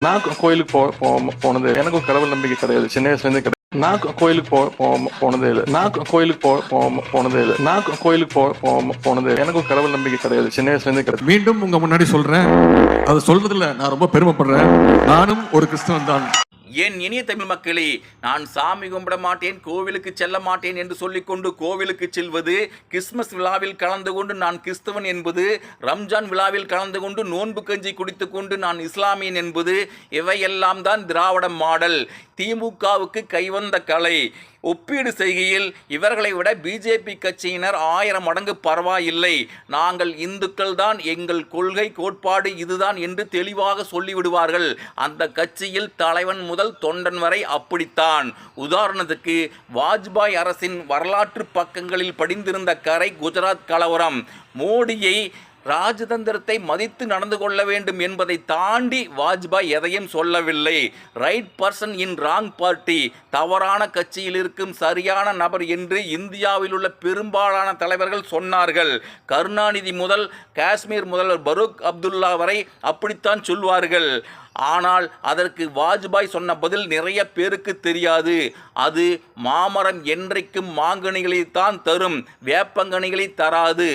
நான் கோயிலுக்கு போனது எனக்கும் கடவுள் நம்பிக்கை கிடையாது. சின்ன வயசுல இருந்தே கிடையாது. நான் கோயிலுக்கு போனதே இல்லை. நான் கோயிலுக்கு போனதே இல்லை. நான் கோயிலுக்கு போனதே எனக்கும் கடவுள் நம்பிக்கை கிடையாது. சின்ன வயசுல இருந்தே கிடையாது. மீண்டும் உங்க முன்னாடி சொல்றேன், அதை சொல்றதுல நான் ரொம்ப பெருமைப்படுறேன். நானும் ஒரு கிறிஸ்தவன் தான். என் இனிய தமிழ் மக்களே, நான் சாமி கும்பிட மாட்டேன், கோவிலுக்கு செல்ல மாட்டேன் என்று சொல்லிக்கொண்டு கோவிலுக்கு செல்வது, கிறிஸ்துமஸ் விழாவில் கலந்து கொண்டு நான் கிறிஸ்தவன் என்பது, ரம்ஜான் விழாவில் கலந்து கொண்டு நோன்பு கஞ்சி குடித்து கொண்டு நான் இஸ்லாமியன் என்பது, இவையெல்லாம் தான் திராவிட மாடல். திமுகவுக்கு கைவந்த கலை. ஒப்பீடு செய்கையில் இவர்களை விட பிஜேபி கட்சியினர் 1000 மடங்கு பரவாயில்லை. நாங்கள் இந்துக்கள் தான், எங்கள் கொள்கை கோட்பாடு இதுதான் என்று தெளிவாக சொல்லிவிடுவார்கள். அந்த கட்சியில் தலைவன் முதல் தொண்டன் வரை அப்படித்தான். உதாரணத்துக்கு வாஜ்பாய் அரசின் வரலாற்று பக்கங்களில் படிந்திருந்த கரை குஜராத் கலவரம். மோடியை ராஜதந்திரத்தை மதித்து நடந்து கொள்ள வேண்டும் என்பதை தாண்டி வாஜ்பாய் எதையும் சொல்லவில்லை. Right person in wrong party, தவறான கட்சியில் இருக்கும் சரியான நபர் என்று இந்தியாவில் உள்ள பெரும்பாலான தலைவர்கள் சொன்னார்கள். கருணாநிதி முதல் காஷ்மீர் முதல்வர் பரூக் அப்துல்லா வரை அப்படித்தான் சொல்வார்கள். ஆனால் அதற்கு வாஜ்பாய் சொன்ன பதில் நிறைய பேருக்கு தெரியாது. அது மாமரம் என்றைக்கும் மாங்கனிகளைத்தான் தரும், வேப்பங்கனிகளை தராது.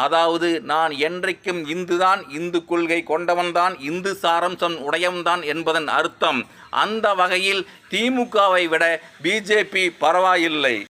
அதாவது நான் என்றைக்கும் இந்துதான், இந்து கொள்கை கொண்டவன்தான், இந்து சாரம்சம் உடையவன்தான் என்பதன் அர்த்தம். அந்த வகையில் திமுகவை விட பிஜேபி பரவாயில்லை.